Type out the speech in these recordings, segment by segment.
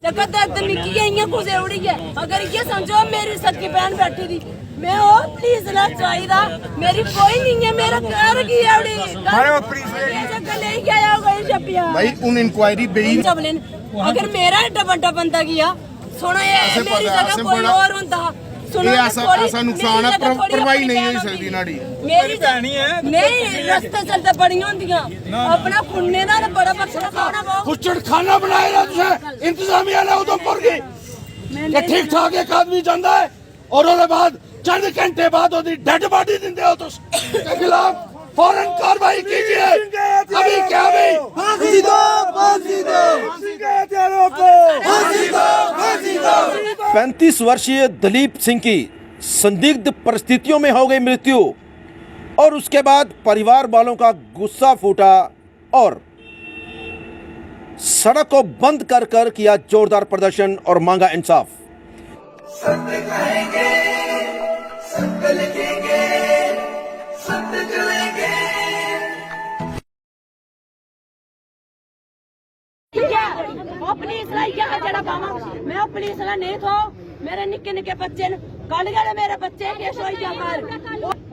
जगत दर्द निकी इयां कुछ उड़ी है। अगर ये समझो मेरी सच्ची बहन बैठी थी, मैं ओ प्लीज ना चाहिदा, मेरी कोई नहीं है, मेरा घर की है उड़ी जगह ले गया होगा छपिया भाई उन इंक्वायरी बेई अगर मेरा एडा बड़ा बंदा गया सुनो ये मेरी जगह कोई और होता सुनो ऐसा नुकसान है भरपाई नहीं हो सकती नाड़ी मेरी भैनी है नहीं रास्ते चलते बड़ी होंदियां अपना खुन्ने दा बड़ा बक्सा खाना वो कुचड़ खाना बनाएगा तुझे इंतजामिया ने उधमपुर की ये ठीक ठाक एक आदमी जांदा है और उसके बाद चंद घंटे बाद ओदी डेड बॉडी दिंदे हो तुस के खिलाफ फौरन कार्रवाई कीजिए। अभी क्या भाई फांसी दो, फांसी दो, फांसी के हत्यारों को फांसी दो, फांसी दो। 35 वर्षीय दलीप सिंह की संदिग्ध परिस्थितियों में हो गई मृत्यु और उसके बाद परिवार वालों का गुस्सा फूटा और सड़क को बंद कर कर किया जोरदार प्रदर्शन और मांगा इंसाफ। सत्य कहेंगे, सत्य लिखेंगे, सत्य चलेंगे। पुलिस जरा पावा मैं पुलिस नहीं थो मेरे निक्के निक्के बच्चे कल गए मेरे बच्चे केस हो जाकर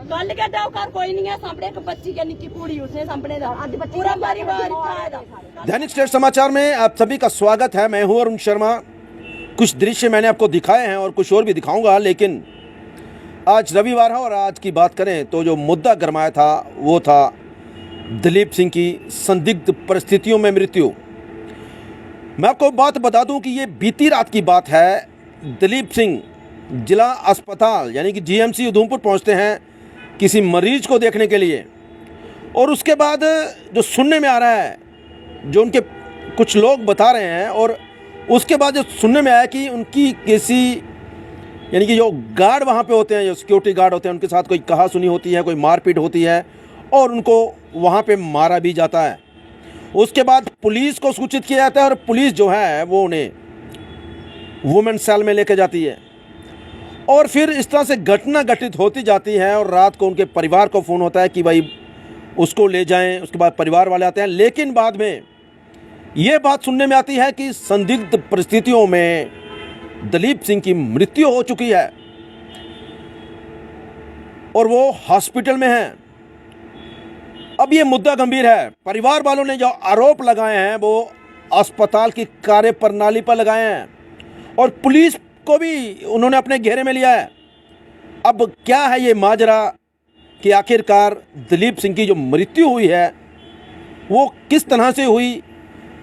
कल के डाउकर कोई नहीं है सामने एक बच्ची के निक्की कुड़ी उसने सामने दा पूरा परिवार इतना दैनिक स्टेट समाचार में आप सभी का स्वागत है। मैं हूं अरुण शर्मा। कुछ दृश्य मैंने आपको दिखाए हैं और कुछ और भी दिखाऊंगा, लेकिन आज रविवार है और आज की बात करें तो जो मुद्दा गरमाया था वो था दलीप सिंह की संदिग्ध परिस्थितियों में मृत्यु। मैं आपको बात बता दूं कि ये बीती रात की बात है। दलीप सिंह जिला अस्पताल यानी कि जीएमसी उधमपुर पहुंचते हैं किसी मरीज को देखने के लिए और उसके बाद जो सुनने में आ रहा है, जो उनके कुछ लोग बता रहे हैं और उसके बाद जो सुनने में आया कि उनकी किसी यानी कि जो गार्ड वहाँ पे होते हैं, जो सिक्योरिटी गार्ड होते हैं, उनके साथ कोई कहासुनी होती है, कोई मारपीट होती है और उनको वहाँ पे मारा भी जाता है। उसके बाद पुलिस को सूचित किया जाता है और पुलिस जो है वो उन्हें वुमेन सेल में लेके जाती है और फिर इस तरह से घटना घटित होती जाती है और रात को उनके परिवार को फ़ोन होता है कि भाई उसको ले जाएं। उसके बाद परिवार वाले आते हैं, लेकिन बाद में ये बात सुनने में आती है कि संदिग्ध परिस्थितियों में दलीप सिंह की मृत्यु हो चुकी है और वो हॉस्पिटल में हैं। अब ये मुद्दा गंभीर है। परिवार वालों ने जो आरोप लगाए हैं वो अस्पताल की कार्यप्रणाली पर लगाए हैं और पुलिस को भी उन्होंने अपने घेरे में लिया है। अब क्या है ये माजरा कि आखिरकार दलीप सिंह की जो मृत्यु हुई है वो किस तरह से हुई।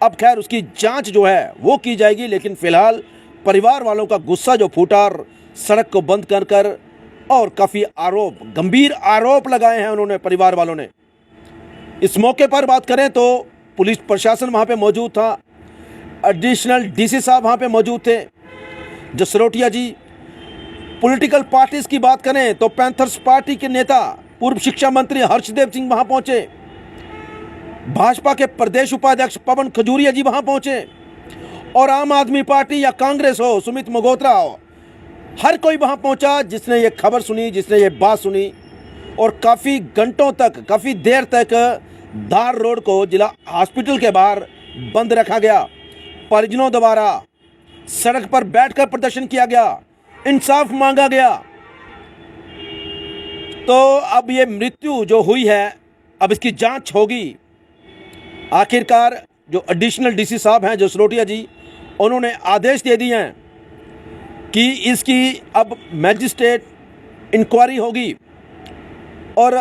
अब खैर उसकी जांच जो है वो की जाएगी, लेकिन फिलहाल परिवार वालों का गुस्सा जो फूटा और सड़क को बंद कर कर और काफ़ी आरोप, गंभीर आरोप लगाए हैं उन्होंने परिवार वालों ने। इस मौके पर बात करें तो पुलिस प्रशासन वहाँ पे मौजूद था, एडिशनल डीसी साहब वहाँ पे मौजूद थे, जसरोटिया जी। पॉलिटिकल पार्टीज की बात करें तो पैंथर्स पार्टी के नेता पूर्व शिक्षा मंत्री हर्षदेव सिंह वहाँ पहुँचे, भाजपा के प्रदेश उपाध्यक्ष पवन खजूरिया जी वहाँ पहुँचे और आम आदमी पार्टी या कांग्रेस हो, सुमित मल्होत्रा हो, हर कोई वहाँ पहुँचा जिसने ये खबर सुनी, जिसने ये बात सुनी। और काफ़ी घंटों तक, काफ़ी देर तक धार रोड को जिला हॉस्पिटल के बाहर बंद रखा गया। परिजनों द्वारा सड़क पर बैठकर प्रदर्शन किया गया, इंसाफ मांगा गया। तो अब ये मृत्यु जो हुई है अब इसकी जांच होगी। आखिरकार जो एडिशनल डीसी साहब हैं जसरोटिया जी, उन्होंने आदेश दे दिए हैं कि इसकी अब मैजिस्ट्रेट इंक्वायरी होगी और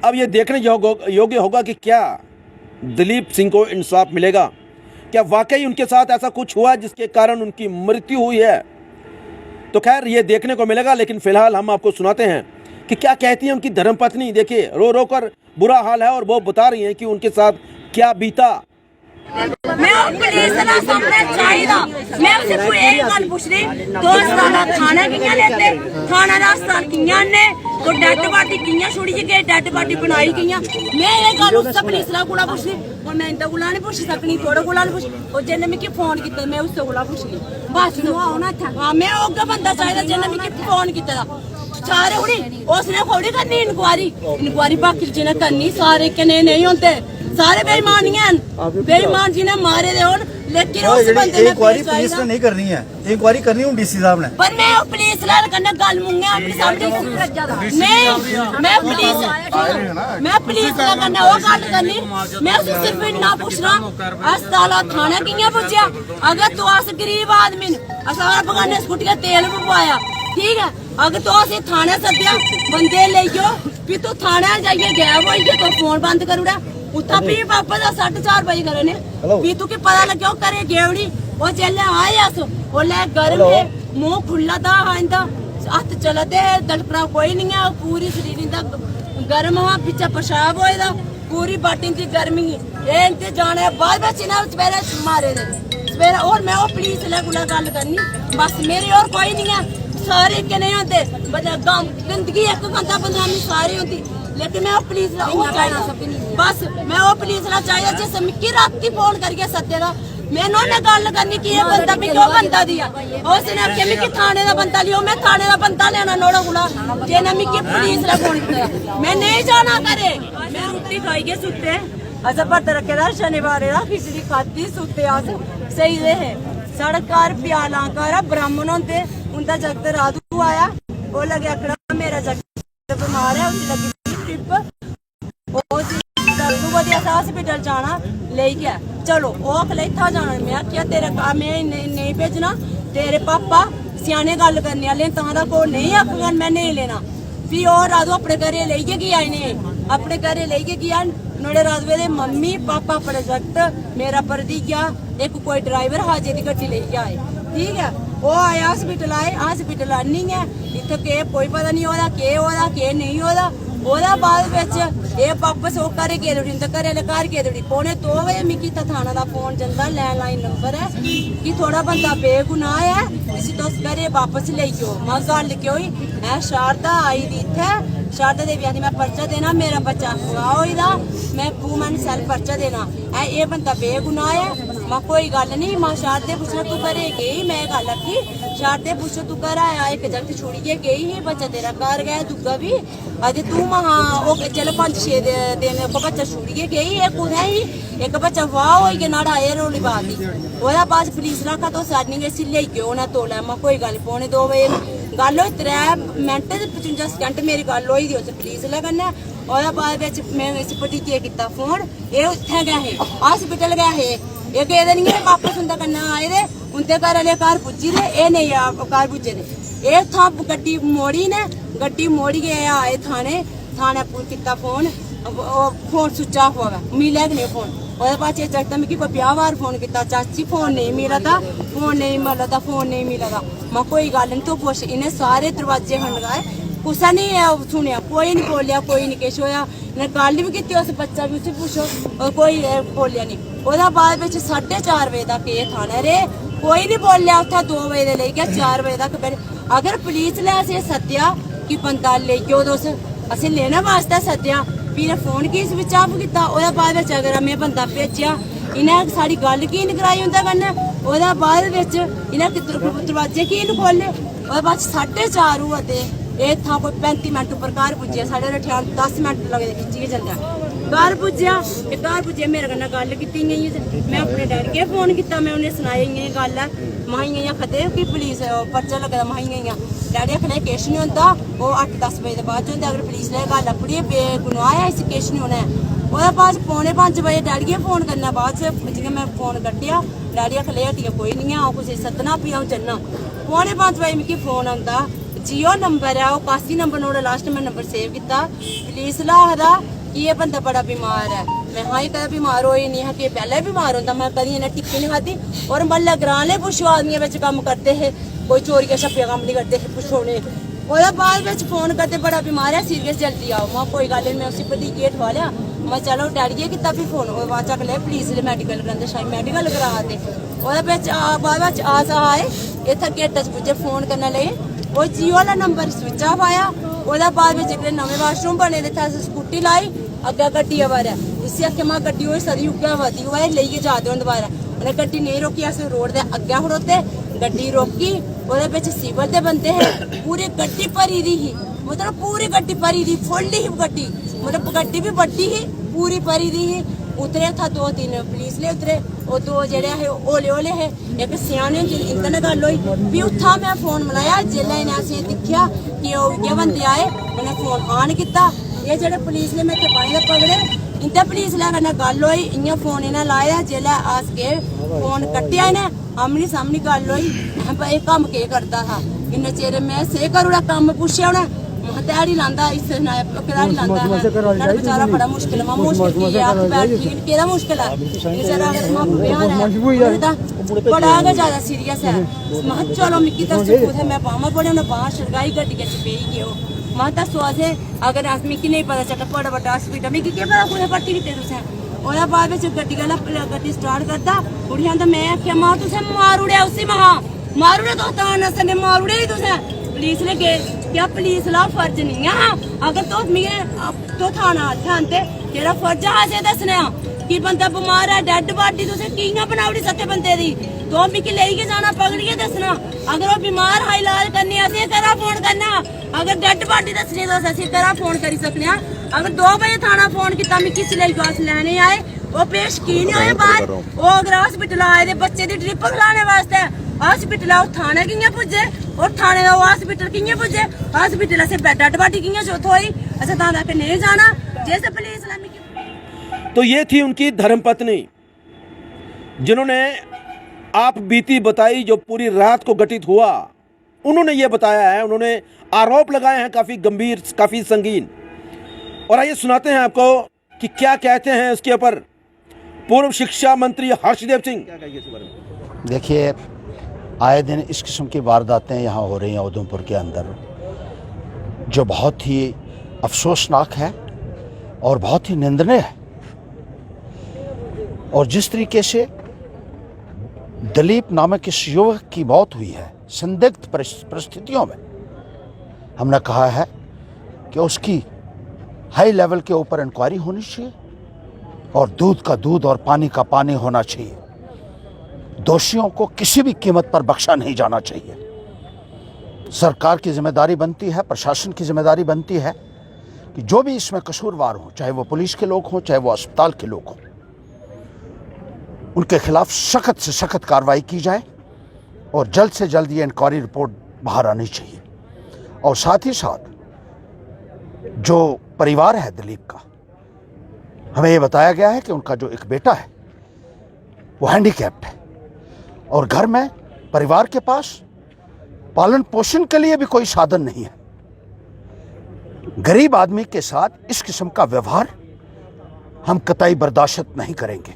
अब ये देखने योग्य होगा कि क्या दलीप सिंह को इंसाफ मिलेगा, क्या वाकई उनके साथ ऐसा कुछ हुआ जिसके कारण उनकी मृत्यु हुई है। तो खैर ये देखने को मिलेगा, लेकिन फिलहाल हम आपको सुनाते हैं कि क्या कहती हैं उनकी धर्मपत्नी। देखिए रो रो कर बुरा हाल है और वो बता रही हैं कि उनके साथ क्या बीता। मैं पुलिस ना सामने चाहिदा मैं उसे कोई एक गल पूछ रही 2 साल थाना किया लेते थाना दा अस्पताल किया ने तो डेड बॉडी किया छोड़ी गई, डेड बॉडी बनाई गई। मैं ये गल उस पुलिस ला कोला पूछ रही और मैं इंदा कोला नहीं पूछ सकनी, थोड़े कोला नहीं पूछ और जिन्ने मिकी फोन किया मैं उससे कोला पूछ ली बस आओ ना था। हां मैं ओगा बंदा चाहिदा जिन्ने मिकी फोन किया सारे उड़ी उसने थोड़ी करनी इंक्वायरी बाकी जिन्हें करनी सारे कने नहीं होते, सारे बेईमान जिन्हें मारे दे लेकिन उस बंदे ने इंक्वायरी पुलिस ने नहीं करनी है, इंक्वायरी करनी है डीसी साहब ने। पर मैं पुलिस लाल करना गल मुंगे अपने सामने नहीं, मैं पुलिस लाल करना वो गल करनी। मैं उसे सिर्फ इतना पूछना अस्पताल थाना कियां पुज्जिया। अगर तू अस गरीब आदमी असां बगाने स्कूटी का तेल भी पवाया, ठीक है, अगर तू असें थाने सद्दिया बंदे लेइयो भी तू थाने जाइए गैब होई गया, तो फोन बंद करूड़ा उत्था भी वापस 4:30 बजे करने भी तू के पता लगे वो करे गेवड़ी वो जेले आए अस ओले गर्म है मुंह खुला था आंदा हथ चलते दड़कना कोई नहीं है, पूरी शरीर दा गर्म हुआ पीछे पेशाब होए दा पूरी बाटी दी गर्मी ए इंते जाने बाद में ना सवेरे मारे दे सवेरे। और मैं वो पुलिस ले गुला गल करनी बस मेरी और कोई नहीं है, सारे के नहीं होते गंदगी एक बंदा बदनामी सारी होती, लेकिन मैं वो पुलिस बस मैं वो पुलिस ना चाहिए जिस मिक्की राती फोन करके सद्देगा मैंने उन्हें गल करनी कि ये बंदा मैं क्यों बंदा दिया उसने आखे मिक्की थाने का बंदा लियो, मैं थाने का बंदा लेना नोड़ा गुला जे ना मिक्की पुलिस ने फोन किया मैं नहीं जाना करे। मैं रोटी खाई के सुते अच्छा भरत रखे दा शनिवार दा खिचड़ी खाती सुते अस सही रहे। साढ़ा घर प्याला घर ब्राह्मण होंदे उनका जगत राधू आया वो लगे आखना मेरा जगत बीमार है उसकी लगी हॉस्पिटल जाना ले गया चलो वो अखले इत्था जाना। मैं क्या तेरे मैं नहीं भेजना तेरे पापा सियाने गल करने वाले तां को नहीं आखन मैं नहीं लेना। फिर और राधू अपने घरे लेइयै गया इन्हें अपने घरे लेइयै गया नोड़े राधवे दे मम्मी पापा प्रोजेक्ट मेरा भरतीजा एक कोई ड्राइवर हाजे दी गड्डी लेइयै आए, ठीक है, वो आया हॉस्पिटल आए हॉस्पिटल आनी है इत्थे के कोई पता नहीं होदा के नहीं होदा। ओदा बाद विच ये वापस वो घरे गेदे उठी ते घरे आह्ले घर गेदे उठी 2:45 बजे मिगी इत्थे थाना दा फोन जंदा लैंडलाइन नंबर है कि थोड़ा बंदा बेगुनाह है इसी तुस घरे वापस लेइयो। मैं गल केह् होई मैं शारदा आई दी इत्थे शारदा देवी आखदी मैं पर्चा देना मेरा बच्चा अफवाह होई दा मैं वूमन सेल पर्चा देना ऐ ये बंदा बेगुनाह है। मैं कोई गल नहीं मैं शारदे पुछना तू घरे गेई मैं गल आखी शारदे पुछो तू घर आया एक जागत छुड़ियै गेई ही बच्चा तेरा घर गया दूगा भी अजे तू महा चलो 5-6 दिन बच्चा छुड़ियै गेई है कुदै ही एक बच्चा वाह होई गया नाड़ा एयर रोली बात ही ओह्दा बाद पुलिस ने आखा तुस अर्निंग इसी लेई गए उ'नें तोलै मैं कोई गल 2:45 बजे गल होई 3 मिनट ते 55 सैकेंड मेरी गल होई दी उस पुलिस आह्ले कन्नै। ओह्दे बाद बिच मैं इस भतीजे कीता फोन एह् उत्थै गै हे हॉस्पिटल गै हे एह् गेदे नहीं है वापस उं'दे कन्नै आए दे उं'दे घर आह्ले घर पुज्जी दे एह् नेईं घर पुज्जे दे एह् उत्थां गड्डी मोड़ी ने गड्डी मोड़ियै आए थाने कीता फोन स्विच ऑफ होवे मिलेआ कि नहीं फोन। ओह्दे बाद च जागत मिगी कोई 50 बार फोन किया चाची फोन नहीं मिला दा फोन नहीं मिला दा मैं कोई गल नहीं तू पुछ इन्हें सारे दरवाजे खड़काए कुसै नहीं सुनेआ कोई नहीं बोलिया कोई नहीं किश होया इन्हें गल भी की उस बच्चा भी उसी पुछो कोई बोलिया नहीं। ओह्दे बाद बिच 4:30 बजे तक एह् थाने रेह् कोई नहीं बोलिया उत्थै 2 बजे दे लेइयै 4 बजे तक। अगर पुलिस ने असें सद्देआ कि बंदा लेइयो तुस असें लेने वास्ते सद्देआ भी इन्हें फोन की स्विच ऑफ कीता। ओह्दे बाद बिच अगर में बंदा भेजेआ इन्हें साड़ी गल की नहीं कराई उं'दे कन्नै। ओह्दे बाद बिच इन्हें दरवाजे की नहीं खोले। ओह्दे बाद 4:30 होआ दे एह् था कोई 35 मिनट उप्पर घर पुज्जेआ साढ़े 10 मिनट लगदे खिच्चियै जंदा घर पुज्जेआ घर पुज्जियै मेरे कन्नै गल कीती इ'यां मैं अपने डैडी गी फोन कीता मैं उ'नें सनाया इ'यां गल है महा इ'यां आखदे कि पुलिस पर्चा लग्गे दा महा इ'यां डैडी आखने किश नहीं होंदा ओह् 8-10 बजे दे बाद होंदा अगर पुलिस ने गल अपनी बेगुनाह है इसी किश नहीं होना है। ओह्दे बाद 4:45 बजे डैडी गी फोन करना बाद च जियां मैं फोन कट्टेआ डैडी आखले हट्टिया कोई नहीं है कुसै सद्दना फ्ही अ'ऊं जन्ना। 4:45 बजे मिगी फोन आंदा जियो नंबर है ओह् 81 नंबर नुआढ़ा लास्ट में नंबर सेव कीता पुलिस आखदा कि एह् बंदा बड़ा बीमार है। मैं हाँ कदें बीमार होई नहीं है कि पैह्ले बीमार होंदा मैं कदें इन्हें टिक्की नहीं खाधी और म्हल्ले ग्रां आह्ले पुच्छो आदमियें बिच कम्म करदे हे कोई चोरिया छप्पिया कम्म नहीं करदे हे पुच्छो उ'नें। ओह्दे बाद बिच फोन करदे बड़ा बीमार है सीरियस जल्दी आओ मैं कोई गल्ल नहीं मैं उसी भतीजे ठोआलेआ मैं चलो डैडी कीता फ्ही फोन ओह्दे बाद च अगले पुलिस दे मैडिकल करांदे शायद मैडिकल करा दे। ओह्दे बिच बाद बिच आस आए इत्थै गेटै च पुज्जे फोन करने लेई वो जियो वाला नंबर स्विच ऑफ आया। ओह्दे बाद बिच इक नमें वाशरूम बने दे इत्थै स्कूटी लाई अग्गै गड्डी आवा दा इसी आखेआ मैं गड्डी होई सकदी उ'ऐ आवा दी होऐ लेइयै जा दे हून दोबारा उ'नें गड्डी नहीं रोकी अस रोड दे अग्गै खड़ोते गड्डी रोकी ओह्दे बिच सिविल दे बंदे हे पूरी गड्डी भरी दी ही मतलब पूरी गड्डी भरी दी फुल ही गड्डी मतलब गड्डी भी बड्डी ही पूरी भरी दी ही। उतरे था 2-3 पुलिस ले उतरे ਉਹ ਦੋ ਜਿਹੜੇ ਹੈ ਓਲੇ ਓਲੇ ਹੈ ਇੱਕ ਸਿਆਣੇ ਜਿੰਦੇ ਨਾਲ ਗੱਲ ਹੋਈ ਵੀ ਉੱਥਾ ਮੈਂ ਫੋਨ ਮਿਲਾਇਆ ਜਿੱਲੇ ਨੇ ਅਸੀਂ ਦੇਖਿਆ ਕਿ ਉਹ ਵਿਗੇ ਬੰਦੇ ਆਏ ਉਹਨੇ ਫੋਨ ਆਨ ਕੀਤਾ ਇਹ ਜਿਹੜੇ ਪੁਲਿਸ ਨੇ ਮੇਰੇ ਪਾਣੀ ਦੇ ਪਗੜੇ इंते पुलिस लैना गल हुई इं फोन इन्हें लाया जिसलै अस गए फोन कट्टिया इन्हें आमनी सामनी गल हुई ये कम केह् करदा था इन्ने चिर मैं सेह करूड़ा कम पुछेआ उन्हें ध्याड़ी लांदा इस ध्याड़ी लांदा साढ़ा बेचारा बड़ा मुश्किल है मुश्किल की है बैठ ठीक केह्दा मुश्किल है बेचारा बड़ा गै ज्यादा सीरियस है मैं चलो मिकी दस्सो कुत्थै मैं बाहमां बड़े उन्हें बाहर छड़काई गड्डिया च पेई गए मैं दस्सो असें अगर अस मिकी नहीं पता चला बड़ा बड्डा हॉस्पिटल मिकी केह् पता कुत्थै भर्ती कीते तुसें ओह्दे बाद बिच गड्डी आह्ला गड्डी स्टार्ट करदा कुड़ी आंदा मैं आखेआ मां तुसें मार उड़ेआ उसी महा मार उड़ेआ तुस तां नस्सने ने मार उड़ेआ तुसें पुलिस ने क्या पुलिस ला फर्ज नहीं है अगर तुस मिगी तो थाना आंदे जेह्ड़ा फर्ज है असें दस्सने कि बंदा बमार है डेड बॉडी तुसें कि'यां बनाउड़ी सत्ते बंदे दी तो मिगी लेइयै जाना पकड़ियै दस्सना अगर वो बीमार है इलाज करने असें करा फोन करना अगर डेड बॉडी दस्सनी तो असें करा फोन करी सकने अगर 2 बजे थाना फोन किया मिगी इसलिए बस लैने आए वो पेश की नहीं होए बाहर वो अगर हॉस्पिटल आए दे बच्चे दी ड्रिप खलाने वास्ते हॉस्पिटल थाने कि'यां पुज्जे और थाने दा हॉस्पिटल कि'यां पुज्जे हॉस्पिटल असें डेड बॉडी कि'यां थ्होई असें तां तक नहीं जाना जैसे पुलिस ने तो ये थी उनकी धर्मपत्नी जिन्होंने आप बीती बताई जो पूरी रात को घटित हुआ उन्होंने ये बताया है उन्होंने आरोप लगाए हैं काफ़ी गंभीर काफ़ी संगीन और आइए सुनाते हैं आपको कि क्या कहते हैं इसके ऊपर पूर्व शिक्षा मंत्री हर्षदेव सिंह। देखिए आए दिन इस किस्म की वारदातें यहाँ हो रही हैं उधमपुर के अंदर जो बहुत ही अफसोसनाक है और बहुत ही निंदनीय है और जिस तरीके से दिलीप नामक इस युवक की मौत हुई है संदिग्ध परिस्थितियों में हमने कहा है कि उसकी हाई लेवल के ऊपर इंक्वायरी होनी चाहिए और दूध का दूध और पानी का पानी होना चाहिए दोषियों को किसी भी कीमत पर बख्शा नहीं जाना चाहिए सरकार की जिम्मेदारी बनती है प्रशासन की जिम्मेदारी बनती है कि जो भी इसमें कसूरवार हो चाहे वो पुलिस के लोग हों चाहे वो अस्पताल के लोग हों उनके खिलाफ सख्त से सख्त कार्रवाई की जाए और जल्द से जल्द ये इंक्वायरी रिपोर्ट बाहर आनी चाहिए और साथ ही साथ जो परिवार है दिलीप का हमें ये बताया गया है कि उनका जो एक बेटा है वो हैंडीकैप्ड है और घर में परिवार के पास पालन पोषण के लिए भी कोई साधन नहीं है गरीब आदमी के साथ इस किस्म का व्यवहार हम कतई बर्दाश्त नहीं करेंगे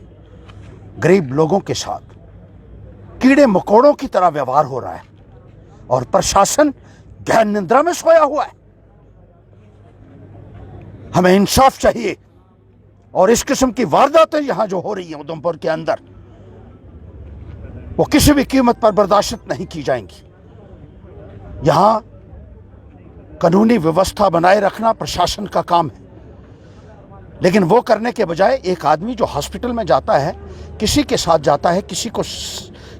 गरीब लोगों के साथ कीड़े मकोड़ों की तरह व्यवहार हो रहा है और प्रशासन गहन निद्रा में सोया हुआ है हमें इंसाफ चाहिए और इस किस्म की वारदातें यहां जो हो रही हैं उधमपुर के अंदर वो किसी भी कीमत पर बर्दाश्त नहीं की जाएंगी यहां कानूनी व्यवस्था बनाए रखना प्रशासन का काम है लेकिन वो करने के बजाय एक आदमी जो हॉस्पिटल में जाता है किसी के साथ जाता है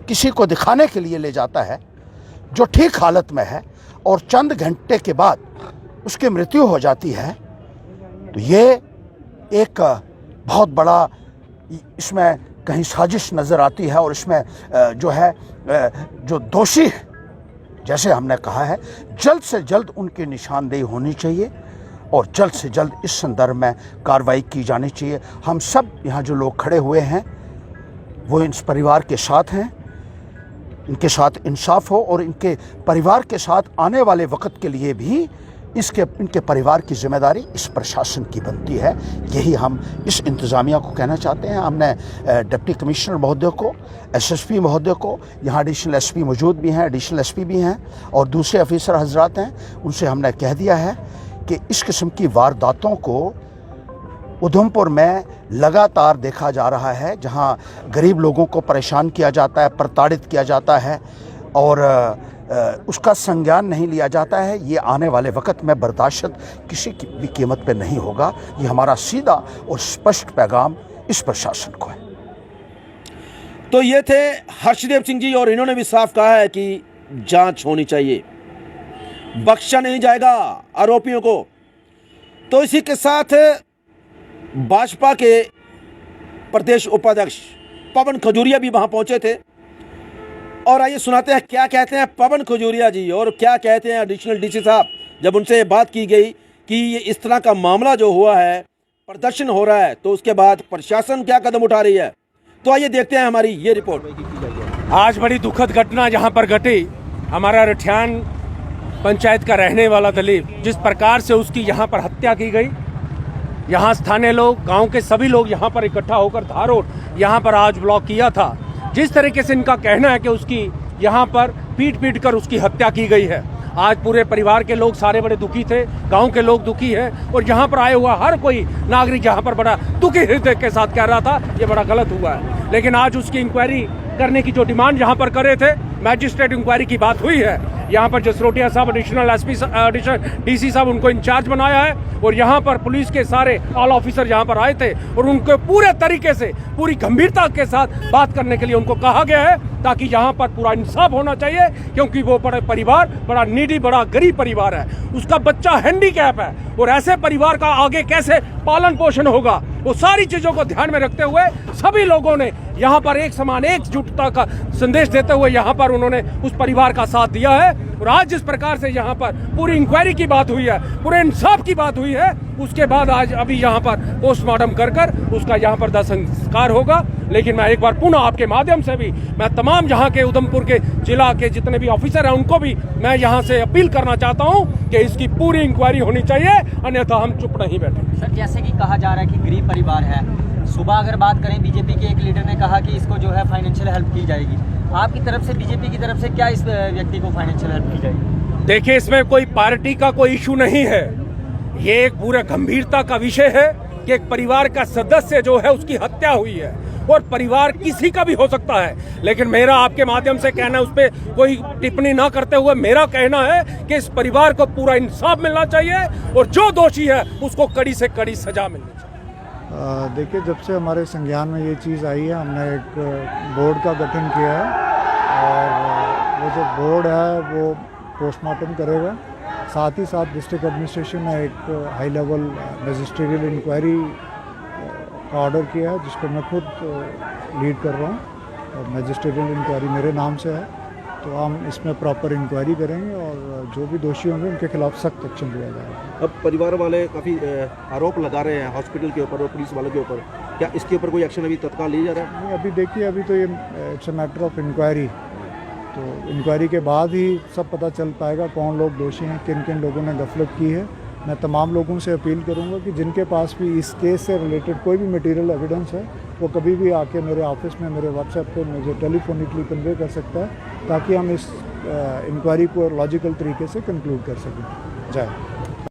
किसी को दिखाने के लिए ले जाता है जो ठीक हालत में है और चंद घंटे के बाद उसकी मृत्यु हो जाती है तो ये एक बहुत बड़ा इसमें कहीं साजिश नज़र आती है और इसमें जो है जो दोषी है जैसे हमने कहा है जल्द से जल्द उनकी निशानदेही होनी चाहिए और जल्द से जल्द इस संदर्भ में कार्रवाई की जानी चाहिए हम सब यहाँ जो लोग खड़े हुए हैं वो इस परिवार के साथ हैं इनके साथ इंसाफ हो और इनके परिवार के साथ आने वाले वक्त के लिए भी इनके परिवार की जिम्मेदारी इस प्रशासन की बनती है यही हम इस इंतज़ामिया को कहना चाहते हैं हमने डिप्टी कमिश्नर महोदय को एसएसपी महोदय को यहाँ एडिशनल एसपी मौजूद भी हैं एडिशनल एसपी भी हैं और दूसरे ऑफिसर हजरात हैं उनसे हमने कह दिया है कि इस किस्म की वारदातों को उधमपुर में लगातार देखा जा रहा है जहां गरीब लोगों को परेशान किया जाता है प्रताड़ित किया जाता है और उसका संज्ञान नहीं लिया जाता है ये आने वाले वक्त में बर्दाश्त किसी की भी कीमत पे नहीं होगा ये हमारा सीधा और स्पष्ट पैगाम इस प्रशासन को है। तो ये थे हर्षदेव सिंह जी और इन्होंने भी साफ कहा है कि जांच होनी चाहिए बख्शा नहीं जाएगा आरोपियों को। तो इसी के साथ भाजपा के प्रदेश उपाध्यक्ष पवन खजूरिया भी वहां पहुंचे थे। और आइए सुनाते हैं क्या कहते हैं पवन खजूरिया जी और क्या कहते हैं एडिशनल डीसी साहब जब उनसे बात की गई कि ये इस तरह का मामला जो हुआ है, प्रदर्शन हो रहा है, तो उसके बाद प्रशासन क्या कदम उठा रही है। तो आइए देखते हैं हमारी ये रिपोर्ट। आज बड़ी दुखद घटना जहां पर घटी, हमारा रठियान पंचायत का रहने वाला दलीप, जिस प्रकार से उसकी यहां पर हत्या की गई, यहां स्थानीय लोग, गांव के सभी लोग यहां पर इकट्ठा होकर धार रोड यहां पर आज ब्लॉक किया था। जिस तरीके से इनका कहना है कि उसकी यहां पर पीट कर उसकी हत्या की गई है, आज पूरे परिवार के लोग सारे बड़े दुखी थे, गांव के लोग दुखी हैं और यहाँ पर आया हुआ हर कोई नागरिक यहाँ पर बड़ा दुखी हृदय के साथ कह रहा था ये बड़ा गलत हुआ है। लेकिन आज उसकी इंक्वायरी करने की जो डिमांड यहाँ पर कर रहे थे, मैजिस्ट्रेट इंक्वायरी की बात हुई है। यहाँ पर जसरोटिया साहब एडिशनल एडिशनल डीसी साहब उनको इंचार्ज बनाया है और यहाँ पर पुलिस के सारे ऑल ऑफिसर यहाँ पर आए थे और उनको पूरे तरीके से पूरी गंभीरता के साथ बात करने के लिए उनको कहा गया है, ताकि यहाँ पर पूरा इंसाफ होना चाहिए, क्योंकि वो बड़े परिवार, बड़ा नीडी, बड़ा गरीब परिवार है, उसका बच्चा हैंडीकैप है और ऐसे परिवार का आगे कैसे पालन पोषण होगा, वो सारी चीजों को ध्यान में रखते हुए सभी लोगों ने यहाँ पर एक समान एकजुटता का संदेश देते हुए यहाँ पर उन्होंने उस परिवार का साथ दिया है। और आज जिस प्रकार से यहाँ पर पूरी इंक्वायरी की बात हुई है, पूरे इंसाफ की बात हुई है, उसके बाद आज अभी यहाँ पर पोस्टमार्टम कर उसका यहाँ पर दाह संस्कार होगा। लेकिन मैं एक बार पुनः आपके माध्यम से भी मैं तमाम यहाँ के उधमपुर के जिला के जितने भी ऑफिसर हैं उनको भी मैं यहाँ से अपील करना चाहता हूँ कि इसकी पूरी इंक्वायरी होनी चाहिए, अन्यथा हम चुप नहीं बैठे। सर, जैसे कि कहा जा रहा है कि गरीब परिवार है, सुबह अगर बात करें बीजेपी के एक लीडर ने कहा कि इसको जो है फाइनेंशियल हेल्प की जाएगी, आपकी तरफ से, बीजेपी की तरफ से क्या इस व्यक्ति को फाइनेंशियल हेल्प की जाएगी? देखिए, इसमें कोई पार्टी का कोई इशू नहीं है, ये एक पूरे गंभीरता का विषय है कि एक परिवार का सदस्य जो है उसकी हत्या हुई है और परिवार किसी का भी हो सकता है। लेकिन मेरा आपके माध्यम से कहना है, उस पर कोई टिप्पणी ना करते हुए मेरा कहना है कि इस परिवार को पूरा इंसाफ मिलना चाहिए और जो दोषी है उसको कड़ी से कड़ी सजा मिलनी चाहिए। देखिए, जब से हमारे संज्ञान में ये चीज़ आई है, हमने एक बोर्ड का गठन किया है और वो जो बोर्ड है वो पोस्टमार्टम करेगा। साथ ही साथ डिस्ट्रिक्ट एडमिनिस्ट्रेशन ने एक हाई लेवल मैजिस्ट्रियल इंक्वायरी का ऑर्डर किया है, जिसको मैं खुद लीड कर रहा हूँ और मैजिस्ट्रियल इंक्वायरी मेरे नाम से है। तो हम इसमें प्रॉपर इंक्वायरी करेंगे और जो भी दोषी होंगे उनके खिलाफ सख्त एक्शन लिया जाएगा। अब परिवार वाले काफ़ी आरोप लगा रहे हैं हॉस्पिटल के ऊपर और पुलिस वालों के ऊपर, क्या इसके ऊपर कोई एक्शन अभी तत्काल लिया जा रहा है? नहीं, अभी देखिए, अभी तो ये it's a matter of inquiry, तो इंक्वायरी के बाद ही सब पता चल पाएगा कौन लोग दोषी हैं, किन किन लोगों ने गफलत की है। मैं तमाम लोगों से अपील करूंगा कि जिनके पास भी इस केस से रिलेटेड कोई भी मटेरियल एविडेंस है, वो कभी भी आके मेरे ऑफिस में, मेरे व्हाट्सएप पे मुझे टेलीफोनिकली कन्वे कर सकता है, ताकि हम इस इंक्वायरी को लॉजिकल तरीके से कंक्लूड कर सकें। जय